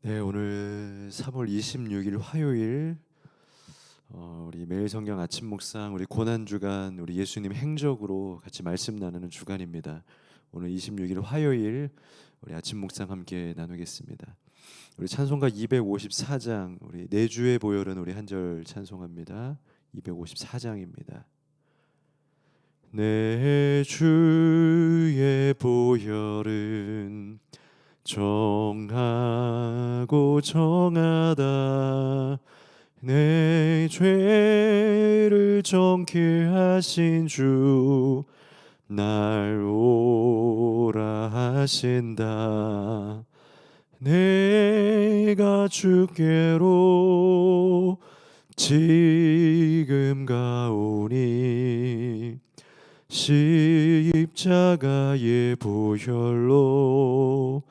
네, 오늘 3월 26일 화요일 우리 매일 성경 아침 묵상 우리 고난 주간 우리 예수님 행적으로 같이 말씀 나누는 주간입니다. 오늘 26일 화요일 우리 아침 묵상 함께 나누겠습니다. 우리 찬송가 254장 우리 내 주의 보혈은 우리 한 절 찬송합니다. 254장입니다. 내 주의 보혈은 정하고 정하다 내 죄를 정케 하신 주 날 오라 하신다. 내가 주께로 지금 가오니 십자가의 보혈로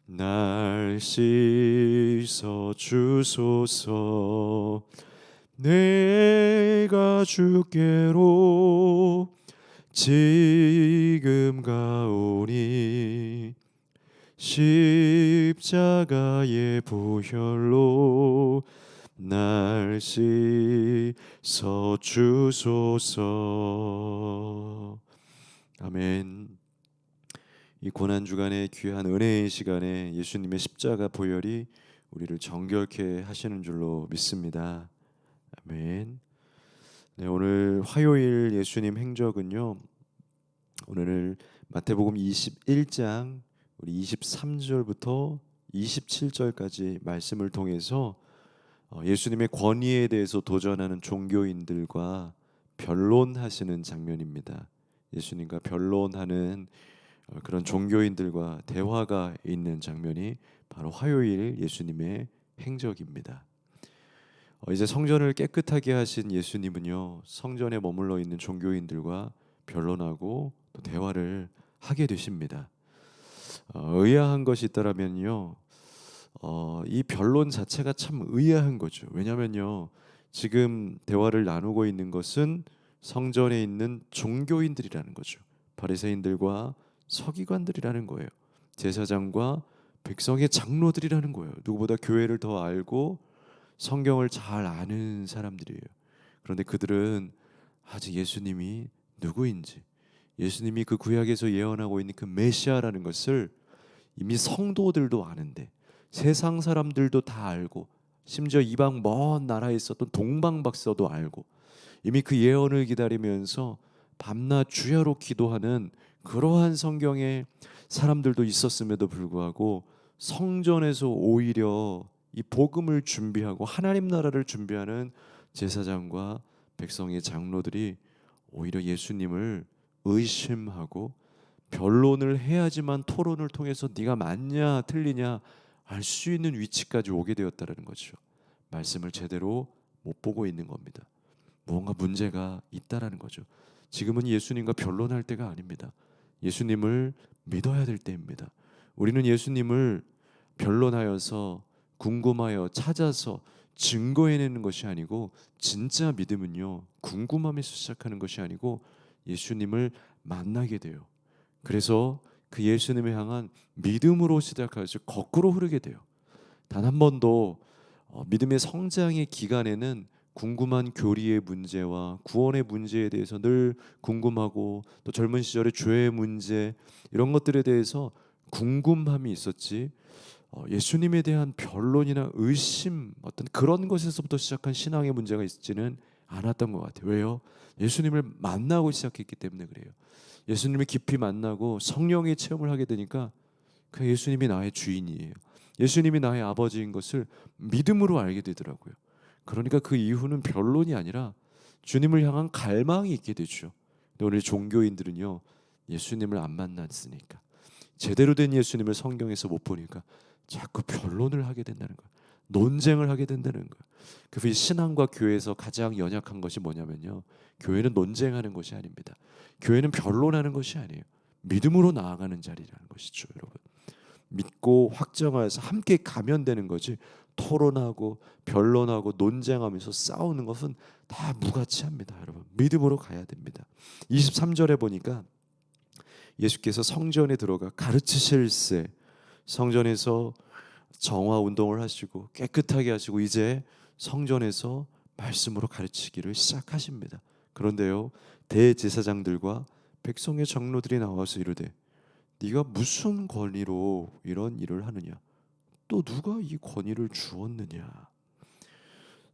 날 씻어 주소서. 내가 주께로 지금 가오니 십자가의 보혈로 날 씻어 주소서. 아멘. 이 고난 주간의 귀한 은혜의 시간에 예수님의 십자가 보혈이 우리를 정결케 하시는 줄로 믿습니다. 아멘. 네, 오늘 화요일 예수님 행적은요. 오늘 마태복음 21장 우리 23절부터 27절까지 말씀을 통해서 예수님의 권위에 대해서 도전하는 종교인들과 변론하시는 장면입니다. 예수님과 변론하는 그런 종교인들과 대화가 있는 장면이 바로 화요일 예수님의 행적입니다. 이제 성전을 깨끗하게 하신 예수님은요, 성전에 머물러 있는 종교인들과 변론하고 또 대화를 하게 되십니다. 의아한 것이 있다라면요, 이 변론 자체가 참 의아한 거죠. 왜냐면요, 지금 대화를 나누고 있는 것은 성전에 있는 종교인들이라는 거죠. 바리새인들과 서기관들이라는 거예요. 제사장과 백성의 장로들이라는 거예요. 누구보다 교회를 더 알고 성경을 잘 아는 사람들이에요. 그런데 그들은 아직 예수님이 누구인지, 예수님이 그 구약에서 예언하고 있는 그 메시아라는 것을 이미 성도들도 아는데, 세상 사람들도 다 알고, 심지어 이방 먼 나라에 있었던 동방박사도 알고, 이미 그 예언을 기다리면서 밤낮 주야로 기도하는 그러한 성경의 사람들도 있었음에도 불구하고 성전에서 오히려 이 복음을 준비하고 하나님 나라를 준비하는 제사장과 백성의 장로들이 오히려 예수님을 의심하고 변론을 해야지만 토론을 통해서 네가 맞냐 틀리냐 알 수 있는 위치까지 오게 되었다는 거죠. 말씀을 제대로 못 보고 있는 겁니다. 무언가 문제가 있다라는 거죠. 지금은 예수님과 변론할 때가 아닙니다. 예수님을 믿어야 될 때입니다. 우리는 예수님을 변론하여서 궁금하여 찾아서 증거해내는 것이 아니고, 진짜 믿음은요, 궁금함에서 시작하는 것이 아니고 예수님을 만나게 돼요. 그래서 그 예수님을 향한 믿음으로 시작해서 거꾸로 흐르게 돼요. 단 한 번도 믿음의 성장의 기간에는 궁금한 교리의 문제와 구원의 문제에 대해서 늘 궁금하고, 또 젊은 시절의 죄의 문제 이런 것들에 대해서 궁금함이 있었지, 예수님에 대한 변론이나 의심 어떤 그런 것에서부터 시작한 신앙의 문제가 있지는 않았던 것 같아요. 왜요? 예수님을 만나고 시작했기 때문에 그래요. 예수님을 깊이 만나고 성령의 체험을 하게 되니까 그 예수님이 나의 주인이에요, 예수님이 나의 아버지인 것을 믿음으로 알게 되더라고요. 그러니까 그 이후는 변론이 아니라 주님을 향한 갈망이 있게 되죠. 근데 오늘 종교인들은요, 예수님을 안 만났으니까, 제대로 된 예수님을 성경에서 못 보니까 자꾸 변론을 하게 된다는 거예요. 논쟁을 하게 된다는 거예요. 그래서 이 신앙과 교회에서 가장 연약한 것이 뭐냐면요, 교회는 논쟁하는 것이 아닙니다. 교회는 변론하는 것이 아니에요. 믿음으로 나아가는 자리라는 것이죠, 여러분. 믿고 확정하여서 함께 가면 되는 거지, 토론하고 변론하고 논쟁하면서 싸우는 것은 다 무가치합니다. 여러분, 믿음으로 가야 됩니다. 23절에 보니까 예수께서 성전에 들어가 가르치실세, 성전에서 정화 운동을 하시고 깨끗하게 하시고 이제 성전에서 말씀으로 가르치기를 시작하십니다. 그런데요, 대제사장들과 백성의 장로들이 나와서 이르되 네가 무슨 권위로 이런 일을 하느냐? 또 누가 이 권위를 주었느냐?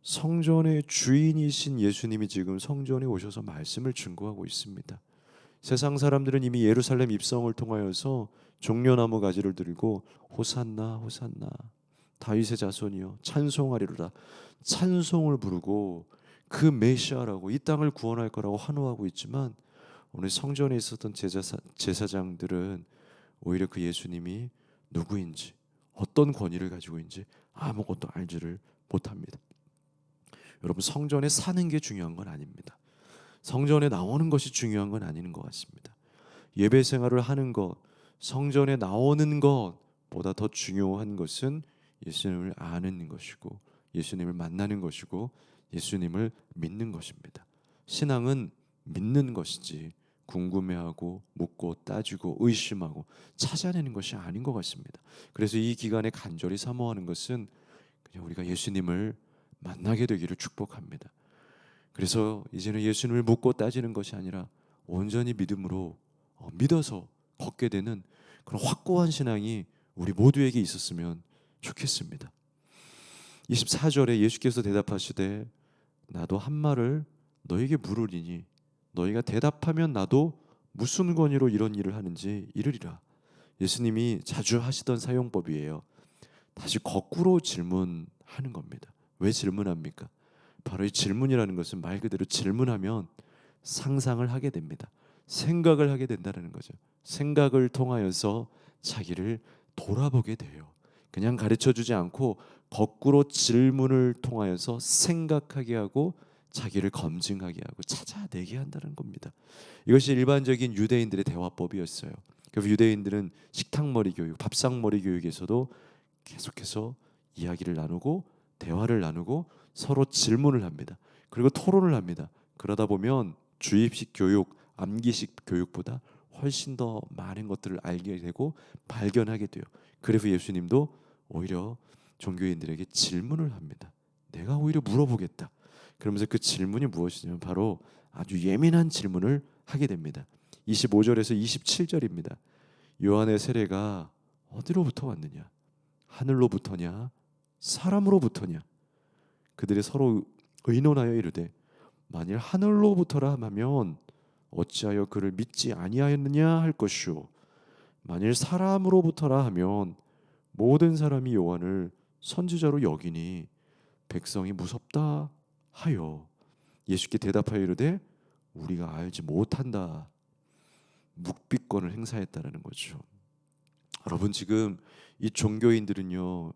성전의 주인이신 예수님이 지금 성전에 오셔서 말씀을 증거하고 있습니다. 세상 사람들은 이미 예루살렘 입성을 통하여서 종려나무 가지를 들고 호산나 호산나 다윗의 자손이여 찬송하리로다 찬송을 부르고 그 메시아라고 이 땅을 구원할 거라고 환호하고 있지만 오늘 성전에 있었던 제사장들은 오히려 그 예수님이 누구인지 어떤 권위를 가지고 있는지 아무것도 알지를 못합니다. 여러분, 성전에 사는 게 중요한 건 아닙니다. 성전에 나오는 것이 중요한 건 아닌 것 같습니다. 예배 생활을 하는 것, 성전에 나오는 것보다 더 중요한 것은 예수님을 아는 것이고 예수님을 만나는 것이고 예수님을 믿는 것입니다. 신앙은 믿는 것이지 궁금해하고 묻고 따지고 의심하고 찾아내는 것이 아닌 것 같습니다. 그래서 이 기간에 간절히 사모하는 것은 그냥 우리가 예수님을 만나게 되기를 축복합니다. 그래서 이제는 예수님을 묻고 따지는 것이 아니라 온전히 믿음으로 믿어서 걷게 되는 그런 확고한 신앙이 우리 모두에게 있었으면 좋겠습니다. 24절에 예수께서 대답하시되 나도 한 말을 너에게 물으리니 너희가 대답하면 나도 무슨 권위로 이런 일을 하는지 이르리라. 예수님이 자주 하시던 사용법이에요. 다시 거꾸로 질문하는 겁니다. 왜 질문합니까? 바로 이 질문이라는 것은 말 그대로 질문하면 상상을 하게 됩니다. 생각을 하게 된다는 거죠. 생각을 통하여서 자기를 돌아보게 돼요. 그냥 가르쳐주지 않고 거꾸로 질문을 통하여서 생각하게 하고 자기를 검증하게 하고 찾아내게 한다는 겁니다. 이것이 일반적인 유대인들의 대화법이었어요. 그래서 유대인들은 식탁머리 교육, 밥상머리 교육에서도 계속해서 이야기를 나누고 대화를 나누고 서로 질문을 합니다. 그리고 토론을 합니다. 그러다 보면 주입식 교육, 암기식 교육보다 훨씬 더 많은 것들을 알게 되고 발견하게 돼요. 그래서 예수님도 오히려 종교인들에게 질문을 합니다. 내가 오히려 물어보겠다. 그러면서 그 질문이 무엇이냐면 바로 아주 예민한 질문을 하게 됩니다. 25절에서 27절입니다. 요한의 세례가 어디로부터 왔느냐? 하늘로부터냐? 사람으로부터냐? 그들이 서로 의논하여 이르되 만일 하늘로부터라 하면 어찌하여 그를 믿지 아니하였느냐 할 것이요 만일 사람으로부터라 하면 모든 사람이 요한을 선지자로 여기니 백성이 무섭다 하여 예수께 대답하여 이르되 우리가 알지 못한다. 묵비권을 행사했다라는 거죠. 여러분, 지금 이 종교인들은요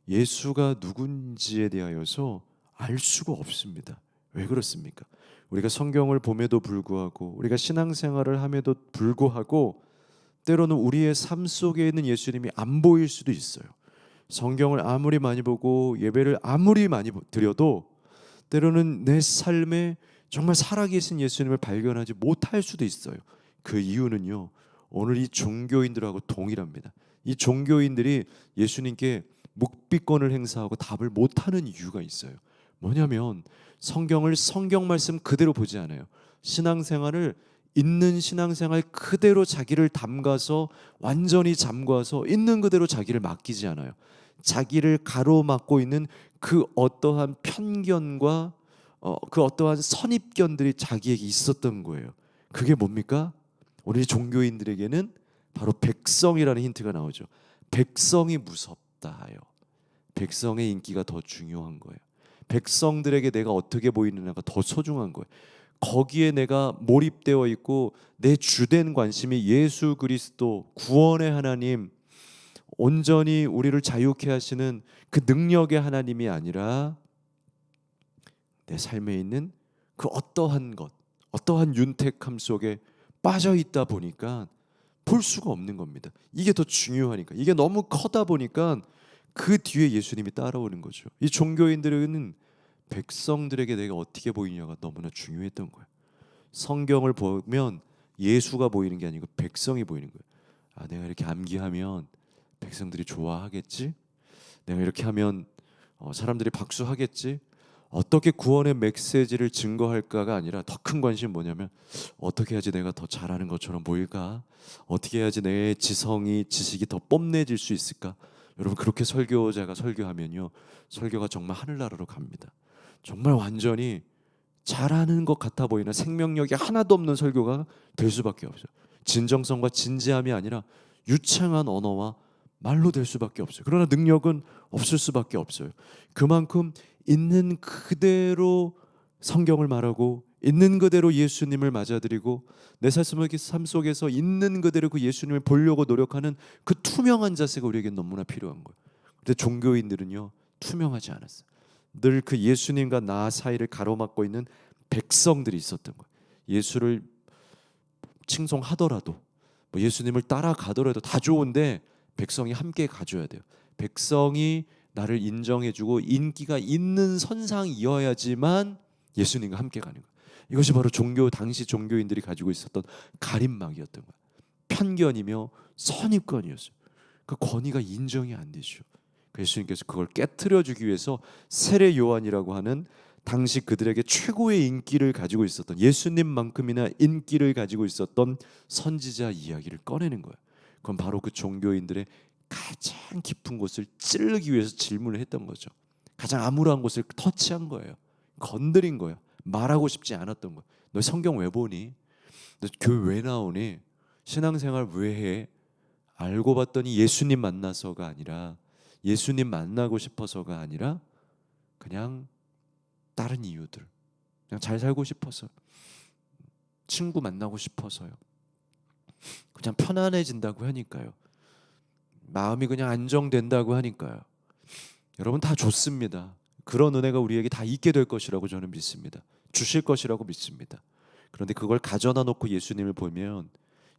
예수가 누군지에 대하여서 알 수가 없습니다. 왜 그렇습니까? 우리가 성경을 봄에도 불구하고 우리가 신앙생활을 함에도 불구하고 때로는 우리의 삶 속에 있는 예수님이 안 보일 수도 있어요. 성경을 아무리 많이 보고 예배를 아무리 많이 드려도 때로는 내 삶에 정말 살아계신 예수님을 발견하지 못할 수도 있어요. 그 이유는요 오늘 이 종교인들하고 동일합니다. 이 종교인들이 예수님께 묵비권을 행사하고 답을 못하는 이유가 있어요. 뭐냐면 성경을 성경 말씀 그대로 보지 않아요. 신앙생활을 있는 신앙생활 그대로 자기를 담가서 완전히 잠가서 있는 그대로 자기를 맡기지 않아요. 자기를 가로막고 있는 그 어떠한 편견과 그 어떠한 선입견들이 자기에게 있었던 거예요. 그게 뭡니까? 우리 종교인들에게는 바로 백성이라는 힌트가 나오죠. 백성이 무섭다 하여. 백성의 인기가 더 중요한 거예요. 백성들에게 내가 어떻게 보이느냐가 더 소중한 거예요. 거기에 내가 몰입되어 있고 내 주된 관심이 예수 그리스도 구원의 하나님, 온전히 우리를 자유케 하시는 그 능력의 하나님이 아니라 내 삶에 있는 그 어떠한 것, 어떠한 윤택함 속에 빠져 있다 보니까 볼 수가 없는 겁니다. 이게 더 중요하니까. 이게 너무 커다 보니까 그 뒤에 예수님이 따라오는 거죠. 이 종교인들은 백성들에게 내가 어떻게 보이냐가 너무나 중요했던 거예요. 성경을 보면 예수가 보이는 게 아니고 백성이 보이는 거예요. 아, 내가 이렇게 암기하면 백성들이 좋아하겠지? 내가 이렇게 하면 사람들이 박수하겠지. 어떻게 구원의 메시지를 증거할까가 아니라 더 큰 관심은 뭐냐면 어떻게 해야지 내가 더 잘하는 것처럼 보일까? 어떻게 해야지 내 지식이 더 뽐내질 수 있을까? 여러분 그렇게 설교자가 설교하면요, 설교가 정말 하늘나라로 갑니다. 정말 완전히 잘하는 것 같아 보이는 생명력이 하나도 없는 설교가 될 수밖에 없어요. 진정성과 진지함이 아니라 유창한 언어와 말로 될 수밖에 없어요. 그러나 능력은 없을 수밖에 없어요. 그만큼 있는 그대로 성경을 말하고 있는 그대로 예수님을 맞아들이고 내 삶 속에서 있는 그대로 그 예수님을 보려고 노력하는 그 투명한 자세가 우리에게 너무나 필요한 거예요. 근데 종교인들은요, 투명하지 않았어요. 늘 그 예수님과 나 사이를 가로막고 있는 백성들이 있었던 거예요. 예수를 칭송하더라도 예수님을 따라가더라도 다 좋은데 백성이 함께 가줘야 돼요. 백성이 나를 인정해주고 인기가 있는 선상이어야지만 예수님과 함께 가는 거예요. 이것이 바로 당시 종교인들이 가지고 있었던 가림막이었던 거예요. 편견이며 선입견이었어요. 그 권위가 인정이 안 되죠. 예수님께서 그걸 깨트려주기 위해서 세례 요한이라고 하는 당시 그들에게 최고의 인기를 가지고 있었던, 예수님만큼이나 인기를 가지고 있었던 선지자 이야기를 꺼내는 거예요. 그건 바로 그 종교인들의 가장 깊은 곳을 찌르기 위해서 질문을 했던 거죠. 가장 암울한 곳을 터치한 거예요. 건드린 거예요. 말하고 싶지 않았던 거예요. 너 성경 왜 보니? 너 교회 왜 나오니? 신앙생활 왜 해? 알고 봤더니 예수님 만나서가 아니라, 예수님 만나고 싶어서가 아니라 그냥 다른 이유들, 그냥 잘 살고 싶어서, 친구 만나고 싶어서요. 그냥 편안해진다고 하니까요. 마음이 그냥 안정된다고 하니까요. 여러분 다 좋습니다. 그런 은혜가 우리에게 다 있게 될 것이라고 저는 믿습니다. 주실 것이라고 믿습니다. 그런데 그걸 가져다 놓고 예수님을 보면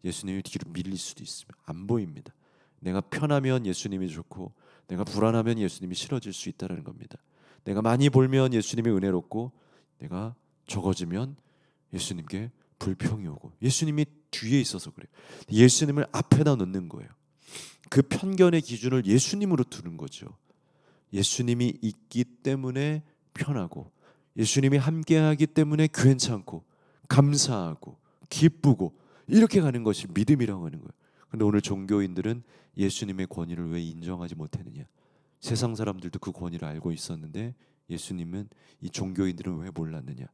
예수님이 뒤로 밀릴 수도 있습니다. 안 보입니다. 내가 편하면 예수님이 좋고 내가 불안하면 예수님이 싫어질 수 있다는 겁니다. 내가 많이 벌면 예수님이 은혜롭고 내가 적어지면 예수님께 불평이 오고, 예수님이 뒤에 있어서 그래요. 예수님을 앞에다 놓는 거예요. 그 편견의 기준을 예수님으로 두는 거죠. 예수님이 있기 때문에 편하고, 예수님이 함께하기 때문에 괜찮고 감사하고 기쁘고, 이렇게 가는 것이 믿음이라고 하는 거예요. 그런데 오늘 종교인들은 예수님의 권위를 왜 인정하지 못했느냐? 세상 사람들도 그 권위를 알고 있었는데 예수님은, 이 종교인들은 왜 몰랐느냐?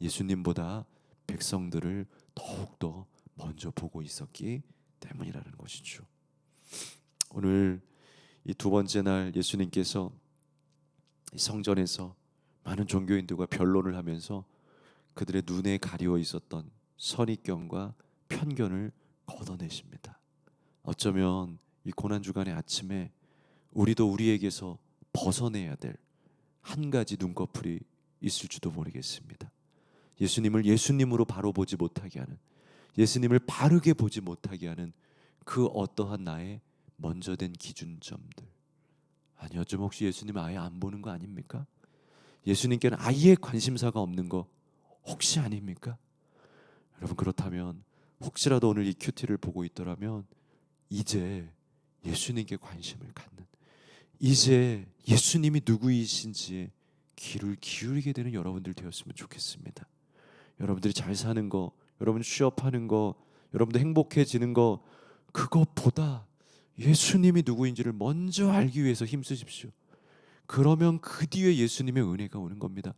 예수님보다 백성들을 더욱더 먼저 보고 있었기 때문이라는 것이죠. 오늘 이 두 번째 날 예수님께서 성전에서 많은 종교인들과 변론을 하면서 그들의 눈에 가리워 있었던 선입견과 편견을 걷어내십니다. 어쩌면 이 고난주간의 아침에 우리도 우리에게서 벗어내야 될 한 가지 눈꺼풀이 있을지도 모르겠습니다. 예수님을 예수님으로 바로 보지 못하게 하는, 예수님을 바르게 보지 못하게 하는 그 어떠한 나의 먼저 된 기준점들. 아니, 어쩜 혹시 예수님 아예 안 보는 거 아닙니까? 예수님께는 아예 관심사가 없는 거 혹시 아닙니까? 여러분, 그렇다면 혹시라도 오늘 이 큐티를 보고 있더라면 이제 예수님께 관심을 갖는, 이제 예수님이 누구이신지에 귀를 기울이게 되는 여러분들 되었으면 좋겠습니다. 여러분들이 잘 사는 거, 여러분 취업하는 거, 여러분들 행복해지는 거, 그것보다 예수님이 누구인지를 먼저 알기 위해서 힘쓰십시오. 그러면 그 뒤에 예수님의 은혜가 오는 겁니다.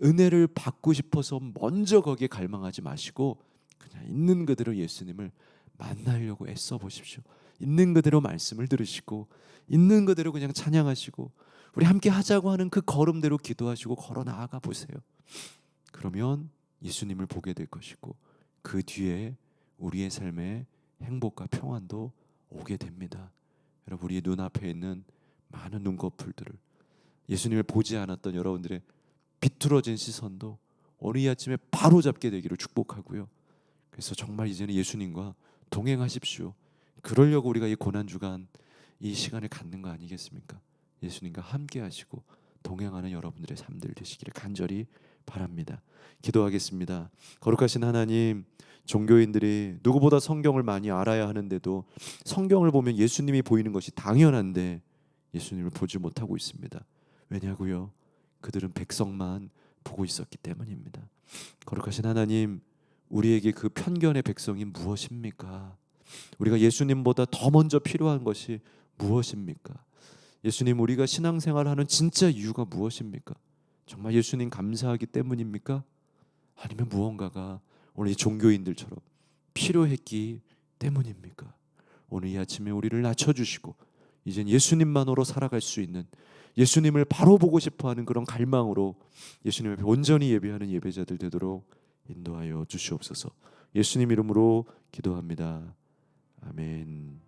은혜를 받고 싶어서 먼저 거기에 갈망하지 마시고 그냥 있는 그대로 예수님을 만나려고 애써 보십시오. 있는 그대로 말씀을 들으시고 있는 그대로 그냥 찬양하시고 우리 함께 하자고 하는 그 걸음대로 기도하시고 걸어 나아가 보세요. 그러면 예수님을 보게 될 것이고 그 뒤에 우리의 삶에 행복과 평안도 오게 됩니다. 여러분, 우리의 눈앞에 있는 많은 눈꺼풀들을, 예수님을 보지 않았던 여러분들의 비뚤어진 시선도 오늘 이 아침에 바로 잡게 되기를 축복하고요. 그래서 정말 이제는 예수님과 동행하십시오. 그러려고 우리가 이 고난주간 이 시간을 갖는 거 아니겠습니까? 예수님과 함께 하시고 동행하는 여러분들의 삶들 되시기를 간절히 바랍니다. 기도하겠습니다. 거룩하신 하나님, 종교인들이 누구보다 성경을 많이 알아야 하는데도 성경을 보면 예수님이 보이는 것이 당연한데 예수님을 보지 못하고 있습니다. 왜냐고요? 그들은 백성만 보고 있었기 때문입니다. 거룩하신 하나님, 우리에게 그 편견의 백성이 무엇입니까? 우리가 예수님보다 더 먼저 필요한 것이 무엇입니까? 예수님, 우리가 신앙생활하는 진짜 이유가 무엇입니까? 정말 예수님 감사하기 때문입니까? 아니면 무언가가 오늘 이 종교인들처럼 필요했기 때문입니까? 오늘 이 아침에 우리를 낮춰주시고 이젠 예수님만으로 살아갈 수 있는, 예수님을 바로 보고 싶어하는 그런 갈망으로 예수님 앞에 온전히 예배하는 예배자들 되도록 인도하여 주시옵소서. 예수님 이름으로 기도합니다. 아멘.